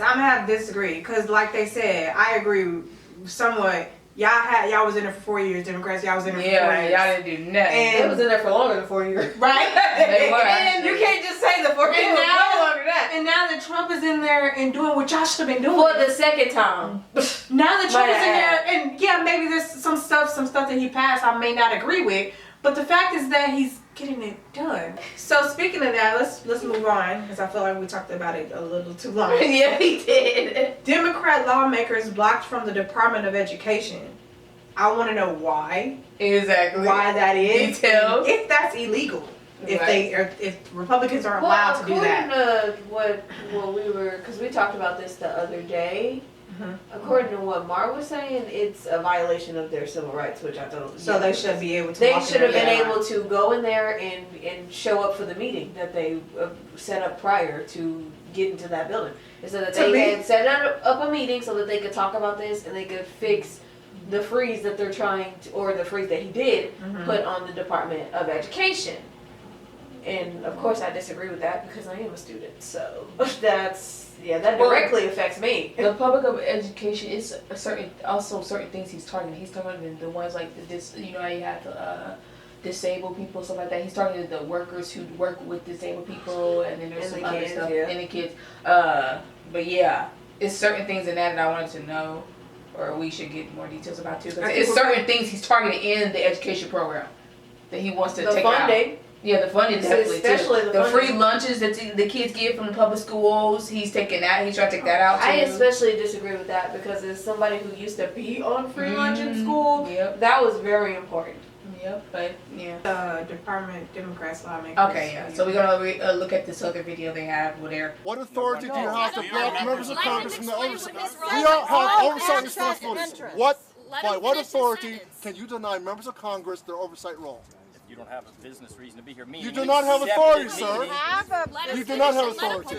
I'm gonna have to disagree because, like they said, I agree somewhat. Y'all was in there for 4 years. Democrats, y'all was in there for 4 years. Y'all didn't do nothing. And they was in there for longer than 4 years. Right? They were. And you can't just say the 4 years. And now, No longer that. and now that Trump is in there and doing what y'all should have been doing For the second time. Now that Trump is in there, and yeah, maybe there's some stuff that he passed I may not agree with, but the fact is that he's getting it done. So speaking of that, let's move on because I feel like we talked about it a little too long. Yeah, he did. Democrat lawmakers blocked from the Department of Education. I want to know why. Exactly. Why that is. Details. If that's illegal. If Right. if Republicans are allowed to do that. According to what we were, because we talked about this the other day. According to what Mar was saying, it's a violation of their civil rights, which I don't. So they should be able to. They should have been able to go in there and show up for the meeting that they set up prior to getting to that building. Instead that they had set up a meeting so that they could talk about this and they could fix the freeze that they're trying to, or the freeze that he did put on the Department of Education. And of course I disagree with that because I am a student. So that directly affects me. The public of education is certain things he's targeting. He's targeting the ones like this, you know, how you have disabled people, stuff like that. He's targeting the workers who work with disabled people, and then there's some other stuff, and the kids. But yeah, it's certain things in that I wanted to know, or we should get more details about too. Because it's certain things he's targeting in the education program that he wants to take funding. out. Yeah, the funding definitely especially too. the free lunches that the kids get from the public schools, he's taking that. He's trying to take that out too. I especially disagree with that because as somebody who used to be on free lunch in school, that was very important. Yep, but yeah. Department Democrats lawmakers. Okay, yeah. So we're gonna look at this other video they have over there. What authority do you have to block members of Congress from the oversight? We don't have oversight responsibilities. By what authority can you deny members of Congress their oversight role? You don't have a business reason to be here. You do not have authority, sir. You do not have authority.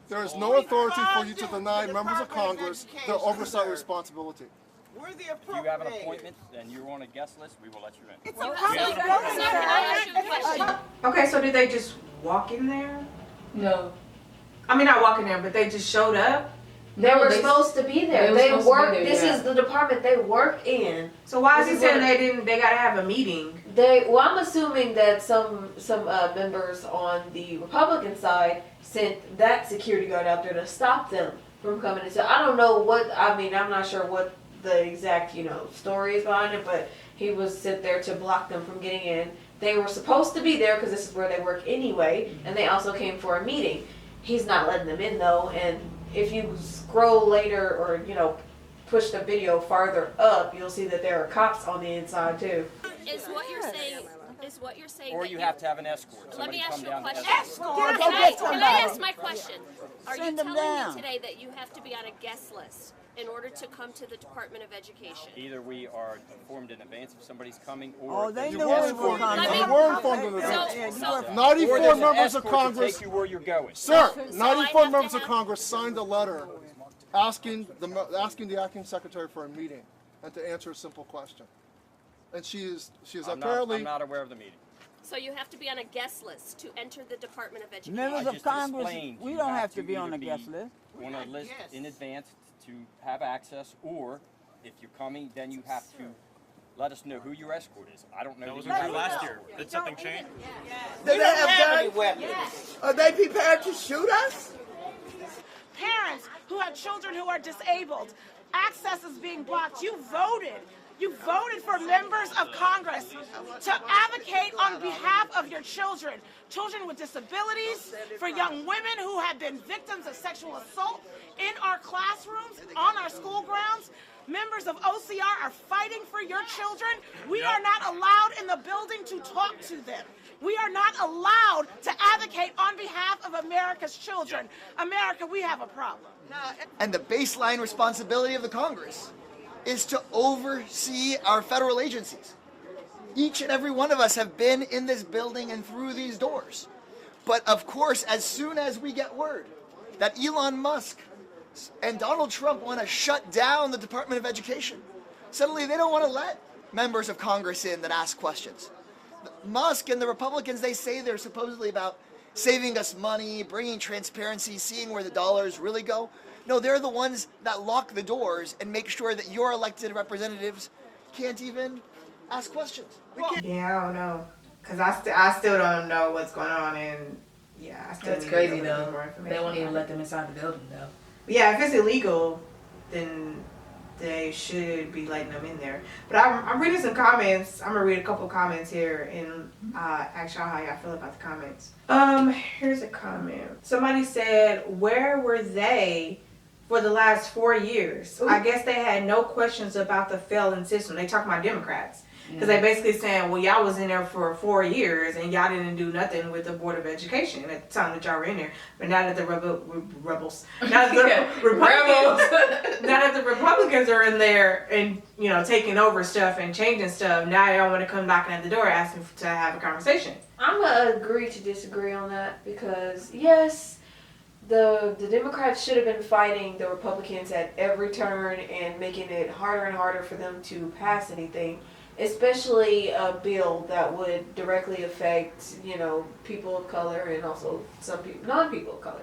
There is no authority for you to deny members of Congress their oversight responsibility. If you have an appointment and you're on a guest list, we will let you in. Okay, so did they just walk in there? No. I mean, not walk in there, but they just showed up? They were supposed to be there. They work. This is the department they work in. So why is he saying they gotta have a meeting? I'm assuming that some members on the Republican side sent that security guard out there to stop them from coming in. So I don't know I'm not sure what the exact, story is behind it, but he was sent there to block them from getting in. They were supposed to be there because this is where they work anyway, and they also came for a meeting. He's not letting them in though, and if you scroll later or, push the video farther up, you'll see that there are cops on the inside too. Is what you're saying Or you have to have an escort. Let me ask you a question. Escort. Can I ask my question? Are you Send them telling down. me today that you have to be on a guest list in order to come to the Department of Education? Either we are informed in advance if somebody's coming, or they you knew are we were coming. You were informed in advance. So 94 there's an members of escort to Congress, take you where you're going. sir, I 94 have to members of have- Congress signed a letter asking the acting secretary for a meeting and to answer a simple question. And she is I'm apparently. not aware of the meeting. So you have to be on a guest list to enter the Department of Education. Members I of just Congress, explained we you don't have to be either on a guest list. On a list in advance to have access, or if you're coming, then you have to let us know who your escort is. I don't know. That wasn't true last year. Did something change? Do they have guns? Are they prepared to shoot us? Parents who have children who are disabled, access is being blocked. You voted for members of Congress to advocate on behalf of your children with disabilities, for young women who have been victims of sexual assault in our classrooms, on our school grounds. Members of OCR are fighting for your children. We are not allowed in the building to talk to them. We are not allowed to advocate on behalf of America's children. America, we have a problem. And the baseline responsibility of the Congress is to oversee our federal agencies. Each and every one of us have been in this building and through these doors. But of course, as soon as we get word that Elon Musk and Donald Trump want to shut down the Department of Education, suddenly they don't want to let members of Congress in that ask questions. Musk and the Republicans, they say they're supposedly about saving us money, bringing transparency, seeing where the dollars really go. No, they're the ones that lock the doors and make sure that your elected representatives can't even ask questions. Yeah, I don't know. Because I still don't know what's going on, and yeah, I still That's need crazy to though. more They information won't even about let it. them inside the building though. But yeah, if it's illegal, then they should be letting them in there. But I'm reading some comments. I'm gonna read a couple of comments here and ask y'all how y'all feel about the comments. Here's a comment. Somebody said, "Where were they for the last 4 years? I guess they had no questions about the failing system." They talk about Democrats. Because they basically saying, well, y'all was in there for 4 years and y'all didn't do nothing with the Board of Education at the time that y'all were in there. But now that the rebels, now that the Republicans, now that the Republicans are in there and taking over stuff and changing stuff, now y'all want to come knocking at the door asking to have a conversation. I'm gonna agree to disagree on that because yes, the Democrats should have been fighting the Republicans at every turn and making it harder and harder for them to pass anything. Especially a bill that would directly affect, people of color and also some people, non-people of color.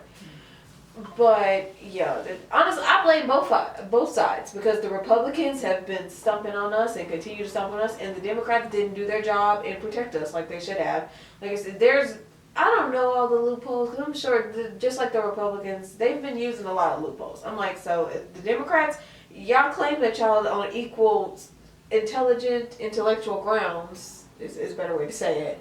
But yeah, honestly, I blame both sides because the Republicans have been stumping on us and continue to stump on us, and the Democrats didn't do their job and protect us like they should have. Like I said, I don't know all the loopholes because I'm sure, just like the Republicans, they've been using a lot of loopholes. I'm like, so the Democrats, y'all claim that y'all on equal intellectual grounds is a better way to say it.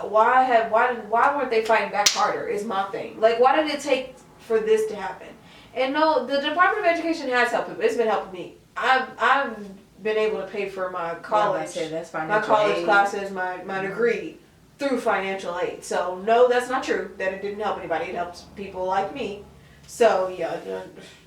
Why weren't they fighting back harder is my thing. Like, why did it take for this to happen? And no, the Department of Education has helped people. It's been helping me. I've been able to pay for my college, classes, my degree through financial aid. So no, that's not true that it didn't help anybody. It helps people like me. So yeah,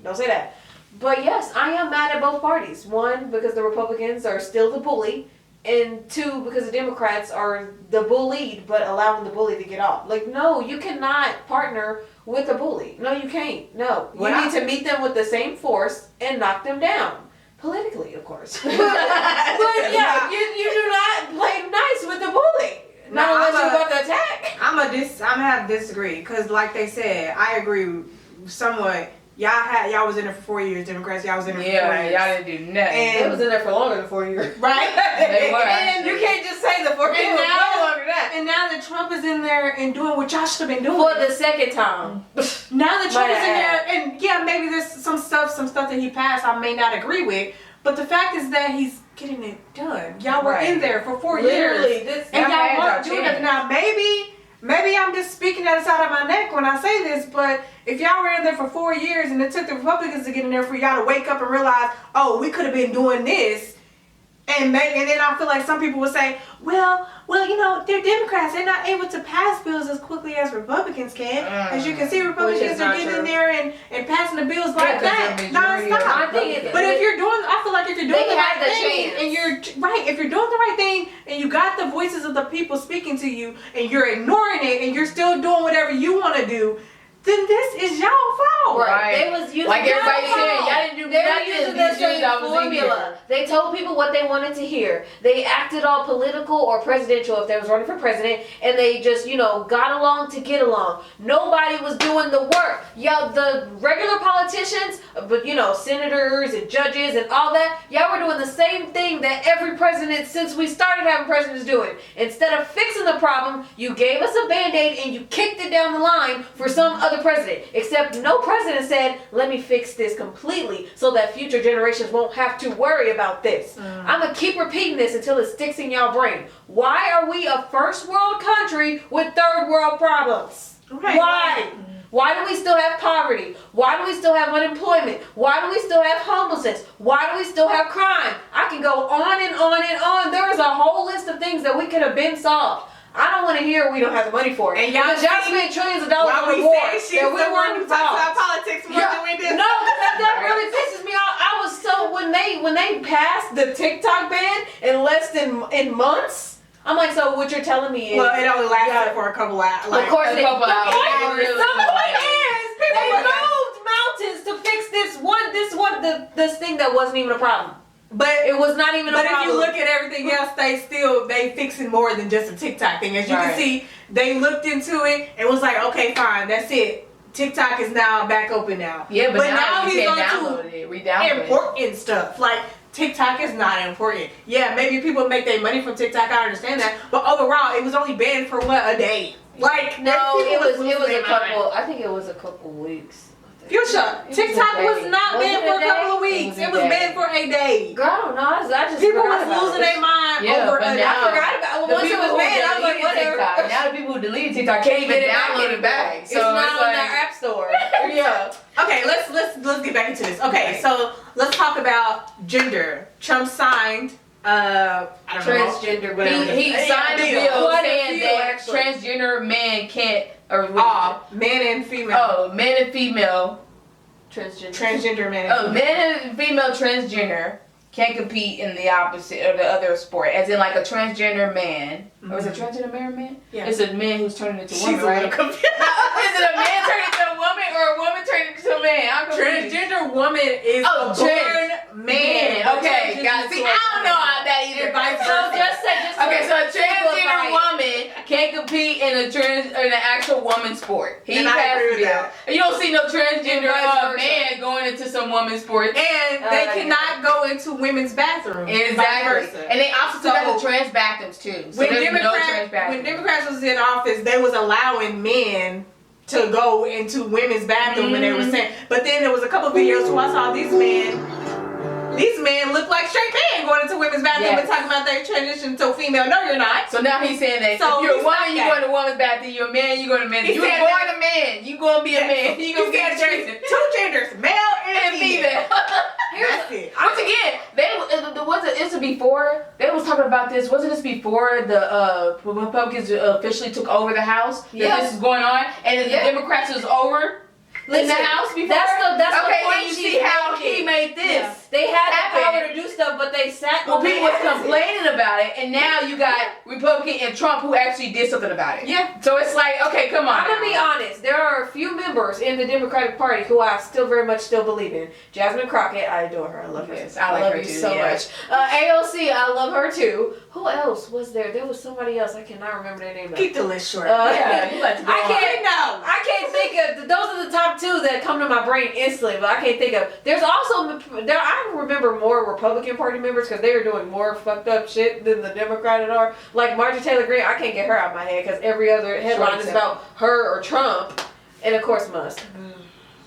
don't say that. But yes, I am mad at both parties. One, because the Republicans are still the bully. And two, because the Democrats are the bullied, but allowing the bully to get off. Like, no, you cannot partner with a bully. No, you can't. No. You need to meet them with the same force and knock them down. Politically, of course. but yeah, you do not play nice with the bully. Not unless you're about to attack. I'm gonna have to disagree. Because like they said, I agree somewhat. Y'all was in there for 4 years, Democrats. Y'all was in there for 4 years. Y'all didn't do nothing. And they was in there for longer than 4 years. Right? They were. And you can't just say the 4 years. And now, no longer that. And now that Trump is in there and doing what y'all should have been doing. For the second time. Now that Trump is in there, and yeah, maybe there's some stuff that he passed I may not agree with, but the fact is that he's getting it done. Y'all were in there for 4 years. And y'all weren't doing it. Now maybe I'm just speaking out of the side of my neck when I say this, but if y'all were in there for 4 years and it took the Republicans to get in there for y'all to wake up and realize, oh, we could have been doing this, and then I feel like some people would say, well, they're Democrats. They're not able to pass bills as quickly as Republicans can. As you can see, Republicans are getting in there and passing the bills like that nonstop. But if you're doing, I feel like if you're doing the right thing, and if you're doing the right thing, and you got the voices of the people speaking to you, and you're ignoring it, and you're still doing whatever you want to do, then this is y'all fault. Right. They was using like everybody said, y'all didn't do they nothing. were using the same formula. They told people what they wanted to hear. They acted all political or presidential if they was running for president, and they just, got along to get along. Nobody was doing the work. The regular politicians, but senators and judges and all that, y'all were doing the same thing that every president since we started having presidents doing. Instead of fixing the problem, you gave us a Band-Aid and you kicked it down the line for some other president. Except no president said, let me fix this completely so that future generations won't have to worry about this. I'm going to keep repeating this until it sticks in y'all brain. Why are we a first world country with third world problems? Okay. Why? Why do we still have poverty? Why do we still have unemployment? Why do we still have homelessness? Why do we still have crime? I can go on and on and on. There is a whole list of things that we could have been solved. I don't want to hear we don't have the money for it. And y'all spent trillions of dollars on the war that we weren't involved. About politics more than we did. No, that really pisses me off. I was so when they passed the TikTok ban in months. I'm like, so what you're telling me is it only lasted for a couple hours. Of course, a couple hours. The point is, they moved mountains to fix this thing that wasn't even a problem. But It was not even a But if problem. you look at everything else, they fixing more than just a TikTok thing. As you can see, they looked into it and was like, okay, fine, that's it. TikTok is now back open now. Yeah, but now you he's can't on download to it, re-download it. important stuff. Like TikTok is not important. Yeah, maybe people make their money from TikTok. I understand that, but overall, it was only banned for a day. Like No, it was losing a their couple. mind. I think it was a couple weeks. Fuchsia, TikTok was not banned for a couple of weeks. It was banned for a day. Girl, I don't know. I just People forgot was about losing it. their mind Yeah, over but a now- I forgot about it. The Once it people was who banned, I was like, deleted whatever. TikTok. Now the people who deleted TikTok can't even download it back. It's not on their app store. Yeah. Okay, let's get back into this. Okay, so let's talk about gender. Trump signed I don't know. Transgender, whatever. He signed a bill Quite a saying few, that actually. transgender men can't, or man and female. oh, man and female, Transgender man. men and female transgender can't compete in the opposite or the other sport, as in like a transgender man. Or is it transgender man? Yeah. It's a man who's turning into a woman, She's a right? little confused. Is it a man turning into a woman or a woman turning into a man? I'm confused. Transgender woman is a born man. Okay, got it. See, I don't know how that either. And vice So versa. just say, Okay, so a transgender simplify it. woman can't compete in an actual woman's sport. He And I has agree to with be. that. You don't see no transgender And vice versa. man going into some women's sport. And they cannot go into women's bathrooms. Exactly. Vice versa. And they also took out the So, trans bathrooms too. So when there's no trans When bathrooms. Democrats was in office, they was allowing men to go into women's bathroom when they were saying. But then there was a couple videos who I saw these men look like straight men going into women's bathroom and talking about their transition to female. No, you're not. So now he's saying that So if you're a he's woman, not you that. go to woman's bathroom. You're a man, you go to men's. He You were said born that- a man. You gonna be a man. You gonna He get said treated. there's two genders, male and And female. That's it. Once again, it was before they was talking about this. Wasn't this before the Republicans officially took over the House? That Yeah. this is going on, and the Democrats was over in the House before. That's the okay, point and you she's see how making. he made this. Yeah. They had the happen. power to do stuff, but they sat. Well, on their people was asses. complaining about it, and now you got Republican and Trump who actually did something about it. Yeah. So it's like, okay, come on. I'm gonna be honest. There are a few members in the Democratic Party who I still very much still believe in. Jasmine Crockett, I adore her. I love her. Yes, I like love her you too, so yeah. much. AOC, I love her too. Who else was there? There was somebody else. I cannot remember their name. Keep the list short. Yeah, you like to go I on. can't know. I can't think of. Those are the top two that come to my brain instantly, but I can't think of. There's also there. I remember more Republican Party members because they were doing more fucked up shit than the Democratic are. Like Marjorie Taylor Greene, I can't get her out of my head because every other headline is about her or Trump, and of course Musk.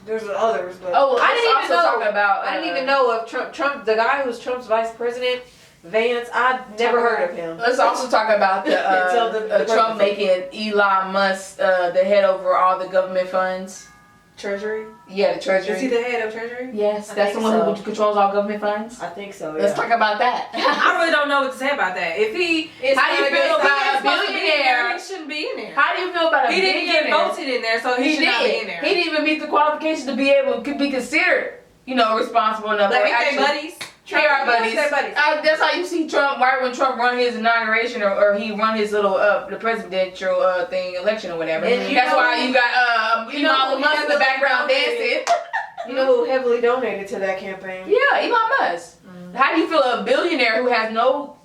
There's others, but Oh, I didn't even also know. talk about. I didn't even know of Trump, the guy who's Trump's vice president, Vance. I'd never heard of him. Let's also talk about Until the Trump making Elon Musk the head over all the government funds. Treasury? Yeah, the Treasury. Is he the head of Treasury? Yes, I that's the think one so. who controls all government funds. I think so. Let's talk about that. I really don't know what to say about that. If he is How do you feel about a billionaire? he shouldn't be in there. How do you feel about a He didn't get billionaire? voted in there, so he should not be in there. He didn't even meet the qualifications to be able to be considered, responsible enough. Like, or ain't they actually- buddies? They are buddies. They're buddies. That's how you see Trump. Right when Trump run his inauguration or he run his little the presidential election or whatever. And That's why you got Elon Musk in the background dancing. You know who heavily donated to that campaign? Yeah, Elon Musk. How do you feel a billionaire who has no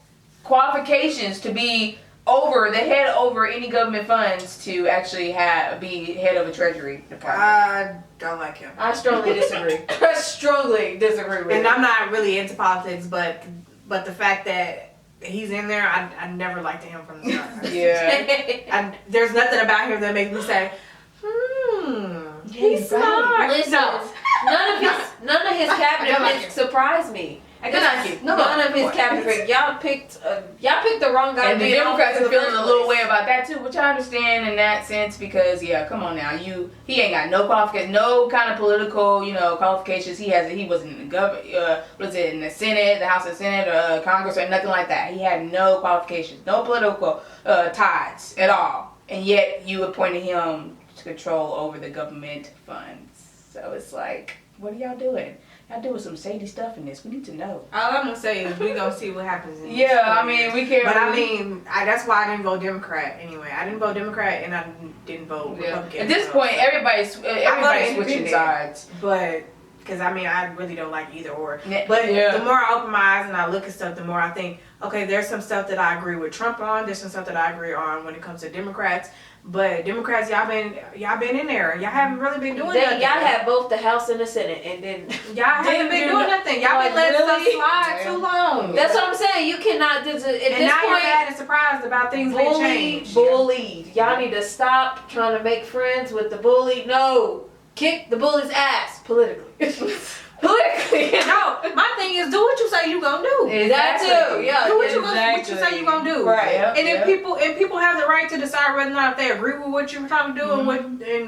qualifications to be over any government funds to actually be head of a treasury department? I don't like him. I strongly disagree. I strongly disagree with And him. I'm not really into politics, but the fact that he's in there, I never liked him from the start. Yeah. There's nothing about him that makes me say, he's smart. Listen, No. none of his cabinet don't like picks him. surprised me. I don't like him. None of his cabinet picks. Y'all picked the wrong guy. And the to be in Democrats office are in the feeling a first little place. way about that too, which I understand in that sense because come on now, he ain't got no qualifications, no kind of political, qualifications. He wasn't in the in the Senate, the House and Senate, or Congress, or nothing like that. He had no qualifications, no political ties at all, and yet you appointed him to control over the government funds. So it's like, what are y'all doing? Y'all doing some shady stuff in this. We need to know. All I'm gonna say is we gonna see what happens. In Yeah, I mean, we can't. But really- that's why I didn't vote Democrat anyway. I didn't vote Democrat and I didn't vote Republican. At this so- point, everybody's switching independent. sides. But because I mean, I really don't like either or. Yeah. But Yeah. the more I open my eyes and I look at stuff, the more I think, okay, there's some stuff that I agree with Trump on. There's some stuff that I agree on when it comes to Democrats. But Democrats, y'all been in there. Y'all haven't really been doing nothing. Y'all had both the House and the Senate, and then y'all haven't been doing nothing. Y'all been letting stuff slide too long. That's what I'm saying. You cannot. At this now you're point, mad and surprised about things being changed. Bullied. Y'all need to stop trying to make friends with the bully. No, kick the bully's ass politically. Politically. No, my thing is do what you say you gonna do. Exactly. That too. Yeah. Do what you say you gonna do. Right. Yep, And if people have the right to decide whether or not if they agree with what you're trying to do and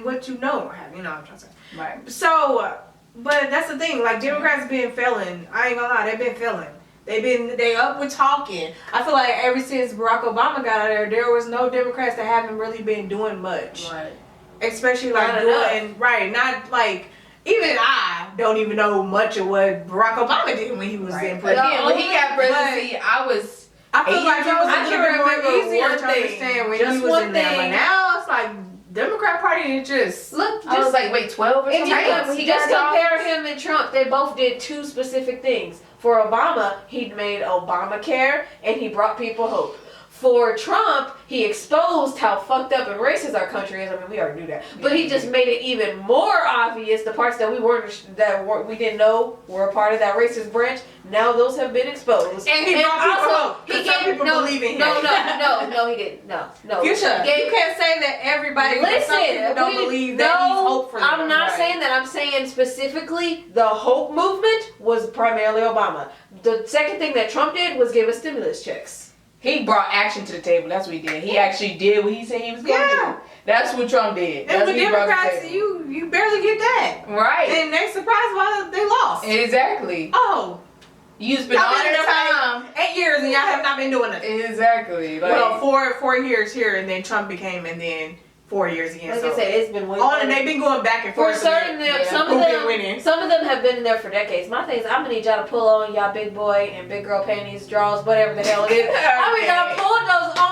what you know. You know what I'm trying to say. Right. So, but that's the thing. Like Democrats been failing. I ain't gonna lie, they've been failing. They up with talking. I feel like ever since Barack Obama got out there was no Democrats that haven't really been doing much. Right. Especially like not like. Even I don't even know much of what Barack Obama did when he was in presidency. Again, when he got presidency, I feel like it was a little bit more easier to understand when he was in there. But now it's like Democrat Party is just look. I was like, wait, 12 or something? He just compare him and Trump. They both did two specific things. For Obama, he made Obamacare and he brought people hope. For Trump, he exposed how fucked up and racist our country is. I mean, we already knew that, but he just made it even more obvious the parts that we didn't know were a part of that racist branch. Now those have been exposed. And he brought people hope. Some people believe in him. No, he didn't. No. Future, you can't say that everybody. Some people don't believe that he's hope for them. I'm not saying that. I'm saying specifically the hope movement was primarily Obama. The second thing that Trump did was give us stimulus checks. He brought action to the table. That's what he did. He actually did what he said he was going to do. That's what Trump did. And with Democrats, you barely get that. Right. And they surprised why they lost. Exactly. Oh. You spent all that time. 8 years and y'all have not been doing nothing. Exactly. Like, well, four years here and then Trump became and then 4 years again. Like so I said, it's been way and they've been going back and forth. For certain, some of them have been in there for decades. My thing is, I'm gonna need y'all to pull on y'all big boy and big girl panties, draws, whatever the hell it is. I mean, y'all pull those on